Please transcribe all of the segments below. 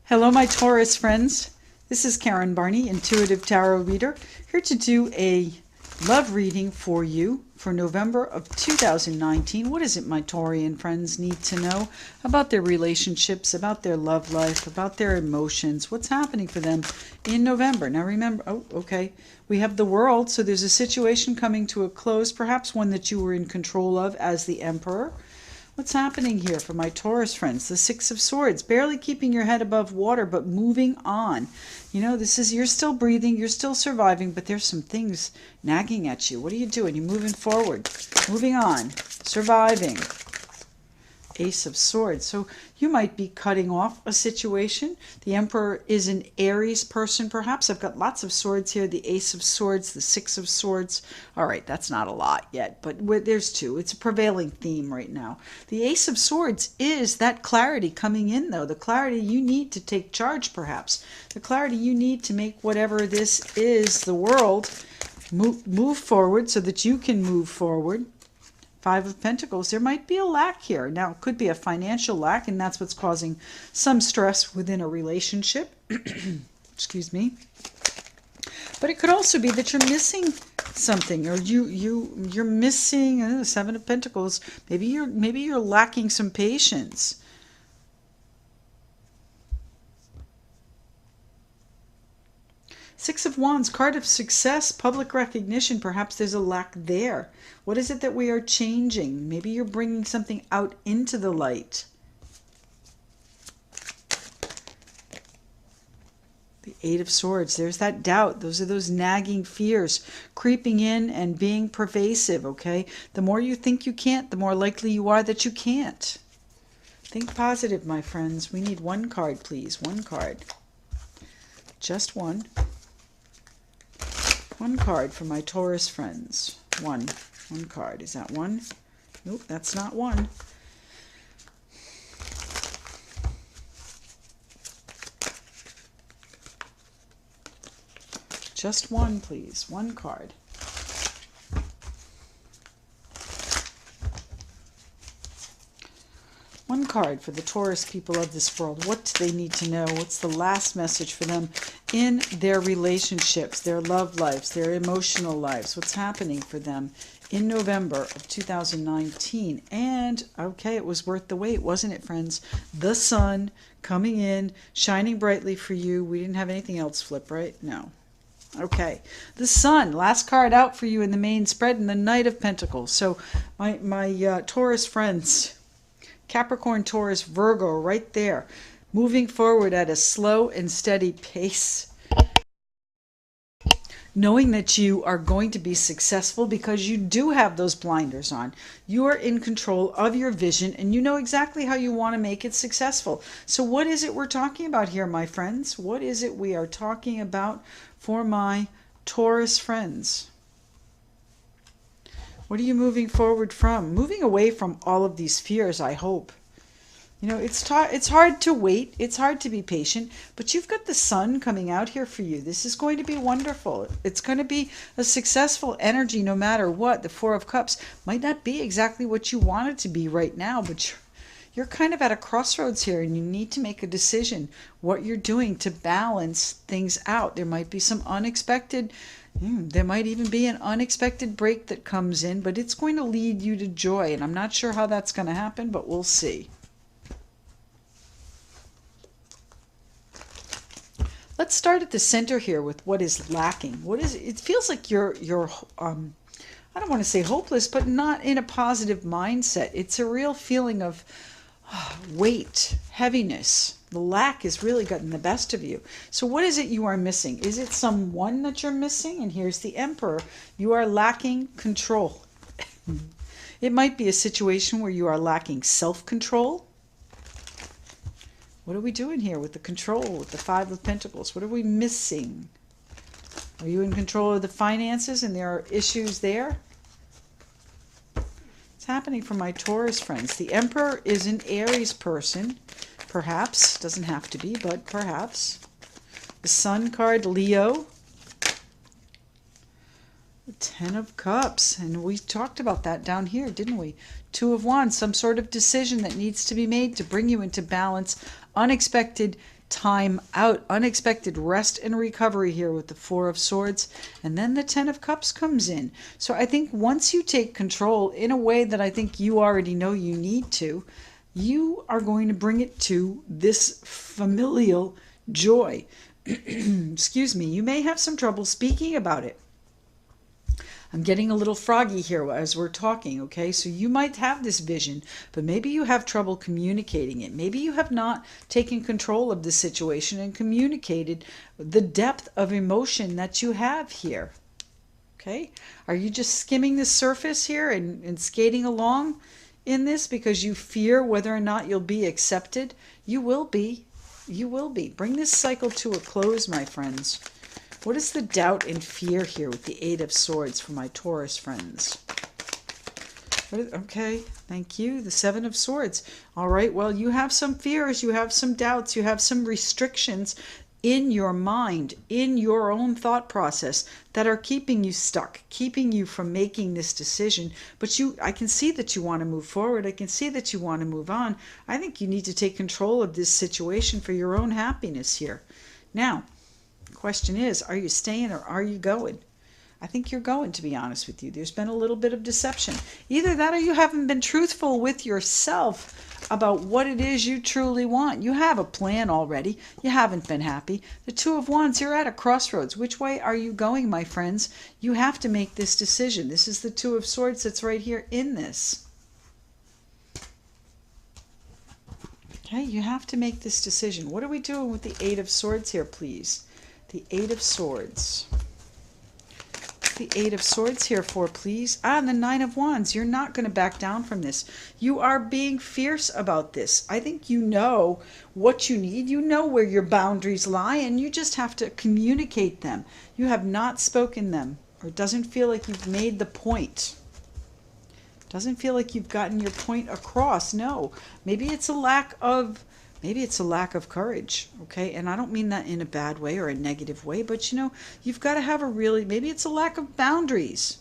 Hello, my Taurus friends. This is Karen Barney, Intuitive Tarot Reader, here to do a love reading for you for November of 2019. What is it my Taurian friends need to know about their relationships, about their love life, about their emotions? What's happening for them in November? Now remember, we have the World, so there's a situation coming to a close, perhaps one that you were in control of as the Emperor. What's happening here for my Taurus friends? The Six of Swords, barely keeping your head above water, but moving on. You know, you're still breathing, you're still surviving, but there's some things nagging at you. What are you doing? You're moving forward, moving on, surviving. Ace of Swords. So you might be cutting off a situation. The Emperor is an Aries person, perhaps. I've got lots of swords here. The Ace of Swords, the Six of Swords. All right, that's not a lot yet, but there's two. It's a prevailing theme right now. The Ace of Swords is that clarity coming in, though. The clarity you need to take charge, perhaps. The clarity you need to make whatever this is, the world, move forward so that you can move forward. Five of Pentacles, there might be a lack here. Now, it could be a financial lack, and that's what's causing some stress within a relationship. Excuse me. But it could also be that you're missing something, or you're missing Seven of Pentacles. Maybe you're lacking some patience. Six of Wands, card of success, public recognition. Perhaps there's a lack there. What is it that we are changing? Maybe you're bringing something out into the light. The Eight of Swords, there's that doubt. Those are those nagging fears creeping in and being pervasive, okay? The more you think you can't, the more likely you are that you can't. Think positive, my friends. We need one card, please. One card. Just one. One card for my Taurus friends. One card. Is that one? Nope, that's not one. Just one, please. One card. One card for the Taurus people of this world. What do they need to know? What's the last message for them in their relationships, their love lives, their emotional lives? What's happening for them in November of 2019? And, okay, it was worth the wait, wasn't it, friends? The sun coming in, shining brightly for you. We didn't have anything else flip, right? No. Okay, the Sun, last card out for you in the main spread, and the Knight of Pentacles. So my Taurus friends, Capricorn, Taurus, Virgo, right there, moving forward at a slow and steady pace, knowing that you are going to be successful because you do have those blinders on. You are in control of your vision, and you know exactly how you want to make it successful. So what is it we're talking about here, my friends? What is it we are talking about for my Taurus friends? What are you moving forward from? Moving away from all of these fears, I hope. You know, it's hard to wait. It's hard to be patient. But you've got the sun coming out here for you. This is going to be wonderful. It's going to be a successful energy no matter what. The Four of Cups might not be exactly what you want it to be right now, but you're kind of at a crossroads here, and you need to make a decision what you're doing to balance things out. There might be some unexpected... there might even be an unexpected break that comes in, but it's going to lead you to joy. And I'm not sure how that's going to happen, but we'll see. Let's start at the center here with what is lacking. What is it? Feels like you're I don't want to say hopeless, but not in a positive mindset. It's a real feeling of weight, heaviness. The lack has really gotten the best of you. So what is it you are missing? Is it someone that you're missing? And here's the Emperor. You are lacking control. It might be a situation where you are lacking self-control. What are we doing here with the control, with the Five of Pentacles? What are we missing? Are you in control of the finances and there are issues there? What's happening for my Taurus friends? The Emperor is an Aries person. Perhaps, doesn't have to be, but perhaps. The Sun card, Leo. The Ten of Cups, and we talked about that down here, didn't we? Two of Wands, some sort of decision that needs to be made to bring you into balance. Unexpected time out, unexpected rest and recovery here with the Four of Swords. And then the Ten of Cups comes in. So I think once you take control in a way that I think you already know you need to, you are going to bring it to this familial joy. Excuse me, you may have some trouble speaking about it. I'm getting a little froggy here as we're talking, okay? So you might have this vision, but maybe you have trouble communicating it. Maybe you have not taken control of the situation and communicated the depth of emotion that you have here, okay? Are you just skimming the surface here and skating along in this because you fear whether or not you'll be accepted? You will be. You will be. Bring this cycle to a close, my friends. What is the doubt and fear here with the Eight of Swords for my Taurus friends? Okay, thank you. The Seven of Swords. All right, well, you have some fears, you have some doubts, you have some restrictions in your mind, in your own thought process that are keeping you stuck, keeping you from making this decision. But I can see that you want to move forward. I can see that you want to move on. I think you need to take control of this situation for your own happiness here. Now, the question is, are you staying or are you going? I think you're going, to be honest with you. There's been a little bit of deception. Either that or you haven't been truthful with yourself about what it is you truly want. You have a plan already. You haven't been happy. The Two of Wands, you're at a crossroads. Which way are you going, my friends? You have to make this decision. This is the Two of Swords that's right here in this. Okay, you have to make this decision. What are we doing with the Eight of Swords here, please? The Eight of Swords. The Eight of Swords here for, please? And the Nine of Wands. You're not going to back down from this. You are being fierce about this. I think you know what you need. You know where your boundaries lie, and you just have to communicate them. You have not spoken them, or it doesn't feel like you've made the point. Doesn't feel like you've gotten your point across. No. Maybe it's a lack of courage, okay? And I don't mean that in a bad way or a negative way, but you know, you've got to have maybe it's a lack of boundaries.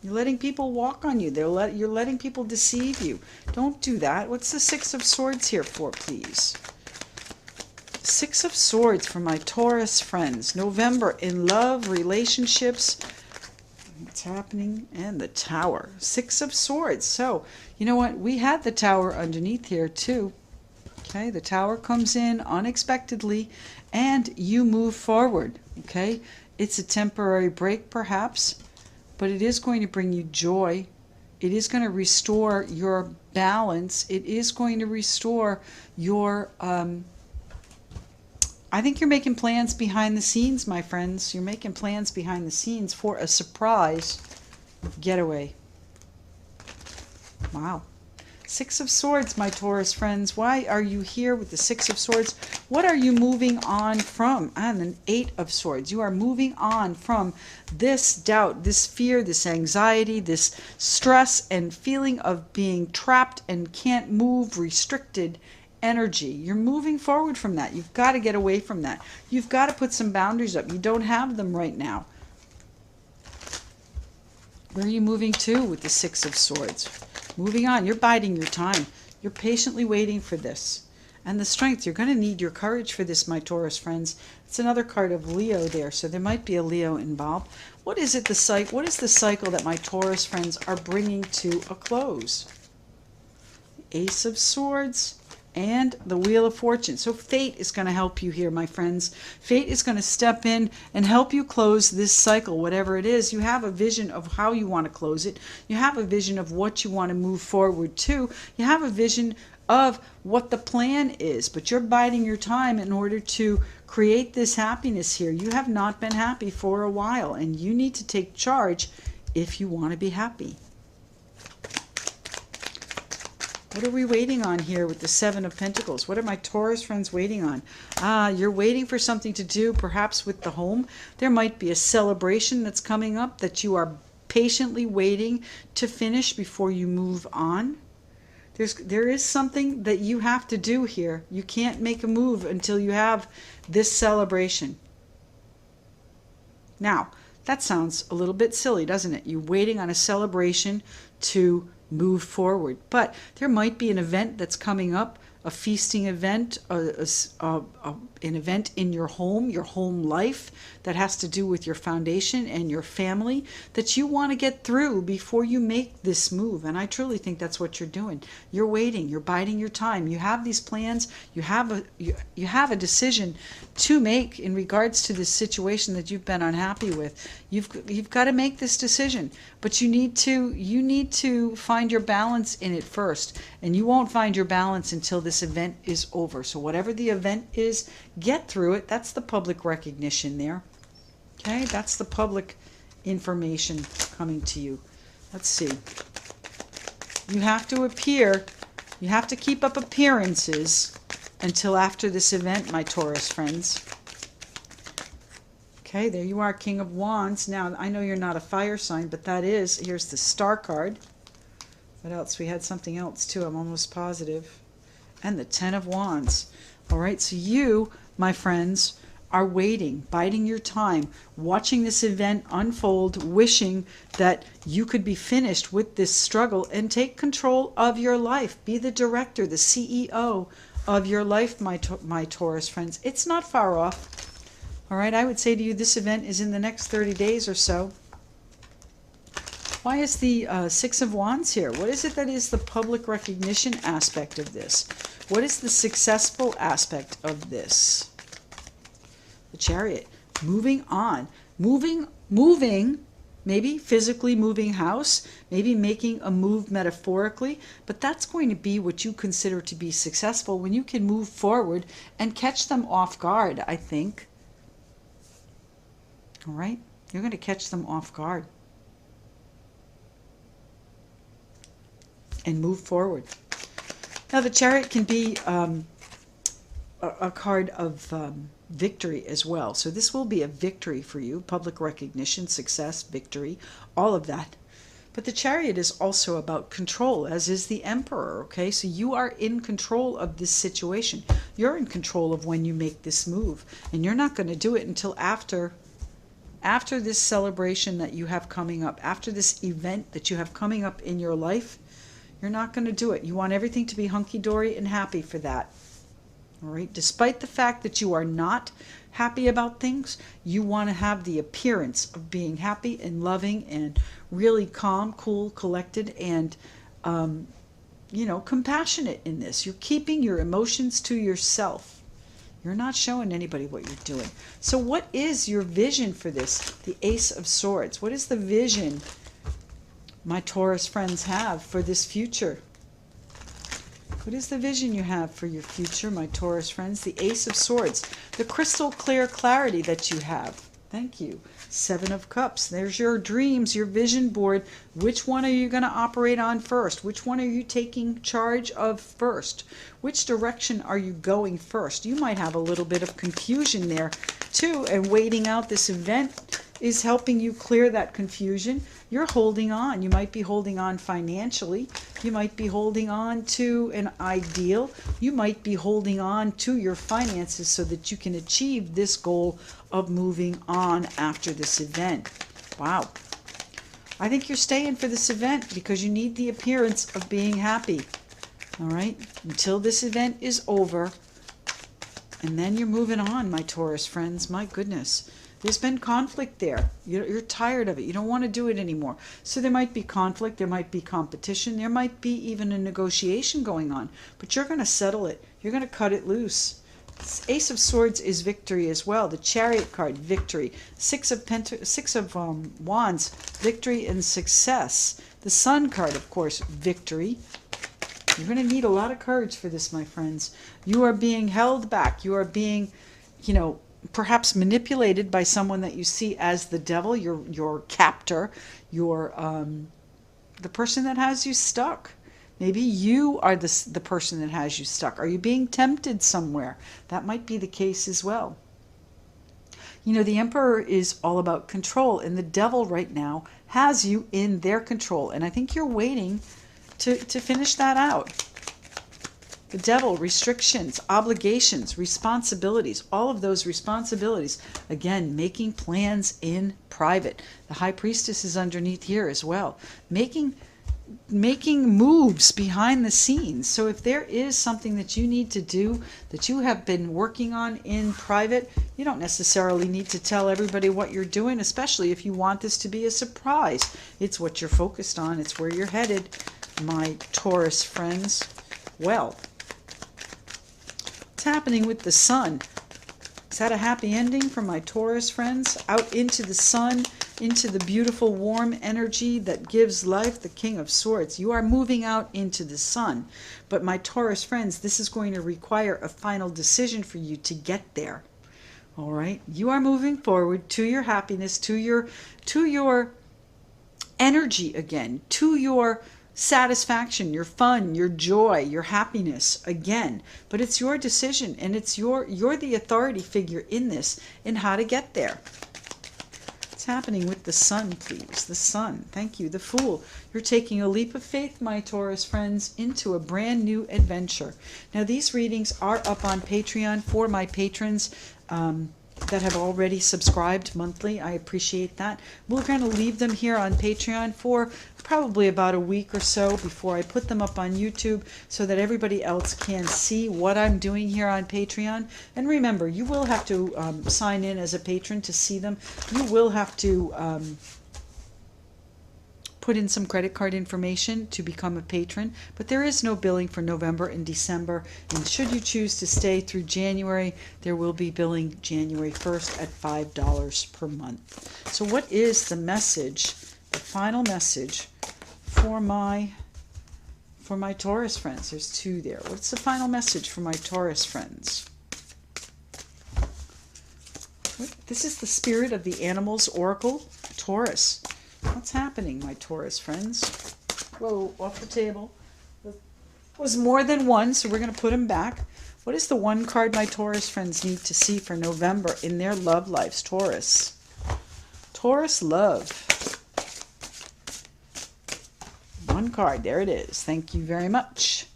You're letting people walk on you. You're letting people deceive you. Don't do that. What's the Six of Swords here for, please? Six of Swords for my Taurus friends. November in love, relationships. What's happening? And the Tower. Six of Swords. So, you know what? We had the Tower underneath here too. Okay, the Tower comes in unexpectedly and you move forward, okay? It's a temporary break perhaps, but it is going to bring you joy. It is going to restore your balance. It is going to restore your, I think you're making plans behind the scenes, my friends. You're making plans behind the scenes for a surprise getaway. Wow. Six of Swords, my Taurus friends. Why are you here with the Six of Swords? What are you moving on from? And an Eight of Swords. You are moving on from this doubt, this fear, this anxiety, this stress and feeling of being trapped and can't move, restricted energy. You're moving forward from that. You've got to get away from that. You've got to put some boundaries up. You don't have them right now. Where are you moving to with the Six of Swords? Moving on. You're biding your time. You're patiently waiting for this. And the Strength. You're going to need your courage for this, my Taurus friends. It's another card of Leo there, so there might be a Leo involved. What is it? What is the cycle that my Taurus friends are bringing to a close? Ace of Swords and the Wheel of Fortune. So fate is going to help you here, my friends. Fate is going to step in and help you close this cycle, whatever it is. You have a vision of how you want to close it. You have a vision of what you want to move forward to. You have a vision of what the plan is, but you're biding your time in order to create this happiness here. You have not been happy for a while, and you need to take charge if you want to be happy. What are we waiting on here with the Seven of Pentacles? What are my Taurus friends waiting on? You're waiting for something to do, perhaps with the home. There might be a celebration that's coming up that you are patiently waiting to finish before you move on. There is something that you have to do here. You can't make a move until you have this celebration. Now, that sounds a little bit silly, doesn't it? You're waiting on a celebration to move forward. But there might be an event that's coming up a feasting event, an event in your home life that has to do with your foundation and your family that you want to get through before you make this move. And I truly think that's what you're doing. You're waiting, you're biding your time. You have these plans, you have a decision to make in regards to this situation that you've been unhappy with. You've got to make this decision, but you need to find your balance in it first, and you won't find your balance until this event is over. So whatever the event is, get through it. That's the public recognition there. Okay, that's the public information coming to you. Let's see. You have to appear, you have to keep up appearances until after this event, my Taurus friends. Okay, there you are, King of Wands. Now, I know you're not a fire sign, but here's the Star card. What else? We had something else too, I'm almost positive. And the Ten of Wands. All right, so you, my friends, are waiting, biding your time, watching this event unfold, wishing that you could be finished with this struggle and take control of your life. Be the director, the CEO of your life, my Taurus friends. It's not far off. All right, I would say to you, this event is in the next 30 days or so. Why is the Six of Wands here? What is it that is the public recognition aspect of this? What is the successful aspect of this? The Chariot. Moving on. Moving, maybe physically moving house, maybe making a move metaphorically, but that's going to be what you consider to be successful when you can move forward and catch them off guard, I think. All right? You're going to catch them off guard. And move forward. Now the Chariot can be a card of victory as well. So this will be a victory for you. Public recognition, success, victory, all of that. But the Chariot is also about control, as is the Emperor, okay? So you are in control of this situation. You're in control of when you make this move. And you're not going to do it until after this celebration that you have coming up, after this event that you have coming up in your life. You're not going to do it. You want everything to be hunky-dory and happy for that. All right? Despite the fact that you are not happy about things, you want to have the appearance of being happy and loving and really calm, cool, collected, and, compassionate in this. You're keeping your emotions to yourself. You're not showing anybody what you're doing. So what is your vision for this? The Ace of Swords. What is the vision my Taurus friends have for this future? What is the vision you have for your future, my Taurus friends? The Ace of Swords. The crystal clear clarity that you have. Thank you. Seven of Cups. There's your dreams, your vision board. Which one are you going to operate on first? Which one are you taking charge of first? Which direction are you going first? You might have a little bit of confusion there too, and waiting out this event is helping you clear that confusion. You're holding on. You might be holding on financially. You might be holding on to an ideal. You might be holding on to your finances so that you can achieve this goal of moving on after this event. Wow. I think you're staying for this event because you need the appearance of being happy. All right? Until this event is over. And then you're moving on, my Taurus friends. My goodness. There's been conflict there. You're tired of it. You don't want to do it anymore. So there might be conflict. There might be competition. There might be even a negotiation going on. But you're going to settle it. You're going to cut it loose. Ace of Swords is victory as well. The Chariot card, victory. Six of Wands, victory and success. The Sun card, of course, victory. You're going to need a lot of courage for this, my friends. You are being held back. You are being, perhaps manipulated by someone that you see as the devil, your captor, the person that has you stuck. Maybe you are the person that has you stuck. Are you being tempted somewhere? That might be the case as well. The Emperor is all about control, and the devil right now has you in their control. And I think you're waiting to finish that out. The devil, restrictions, obligations, responsibilities, all of those responsibilities. Again, making plans in private. The High Priestess is underneath here as well. Making making moves behind the scenes. So if there is something that you need to do, that you have been working on in private, you don't necessarily need to tell everybody what you're doing, especially if you want this to be a surprise. It's what you're focused on. It's where you're headed, my Taurus friends. Well, what's happening with the sun? Is that a happy ending for my Taurus friends? Out into the sun, into the beautiful warm energy that gives life, the King of Swords. You are moving out into the sun. But my Taurus friends, this is going to require a final decision for you to get there. All right? You are moving forward to your happiness, to your energy again, to your satisfaction, your fun, your joy, your happiness again. But it's your decision, and it's you're the authority figure in this, in how to get there. What's happening with the sun, please? The sun. Thank you. The Fool. You're taking a leap of faith, my Taurus friends, into a brand new adventure. Now, these readings are up on Patreon for my patrons that have already subscribed monthly. I appreciate that. We're going to leave them here on Patreon for probably about a week or so before I put them up on YouTube, so that everybody else can see what I'm doing here on Patreon. And remember, you will have to sign in as a patron to see them. You will have to put in some credit card information to become a patron, but there is no billing for November and December. And should you choose to stay through January, there will be billing January 1st at $5 per month. So what is the message, the final message for my Taurus friends? There's two there. What's the final message for my Taurus friends? This is the Spirit of the Animals Oracle, Taurus. What's happening, my Taurus friends? Whoa, off the table. It was more than one, so we're going to put them back. What is the one card my Taurus friends need to see for November in their love lives? Taurus. Taurus love. One card. There it is. Thank you very much.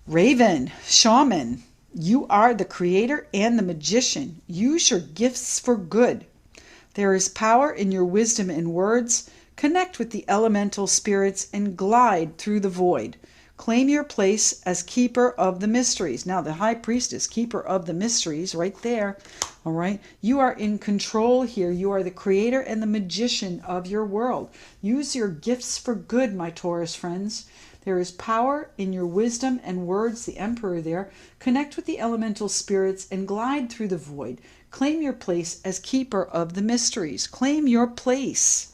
Raven. Shaman. You are the creator and the magician. Use your gifts for good. There is power in your wisdom and words. Connect with the elemental spirits and glide through the void. Claim your place as keeper of the mysteries. Now, the High Priestess, keeper of the mysteries, right there. All right. You are in control here. You are the creator and the magician of your world. Use your gifts for good, my Taurus friends. There is power in your wisdom and words, the Emperor there. Connect with the elemental spirits and glide through the void. Claim your place as keeper of the mysteries. Claim your place.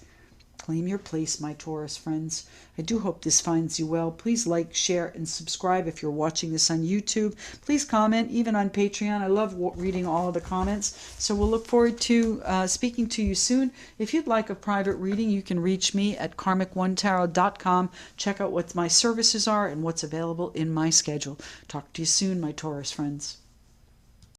Claim your place, my Taurus friends. I do hope this finds you well. Please like, share, and subscribe if you're watching this on YouTube. Please comment, even on Patreon. I love reading all of the comments. So we'll look forward to speaking to you soon. If you'd like a private reading, you can reach me at karmic1tarot.com. Check out what my services are and what's available in my schedule. Talk to you soon, my Taurus friends.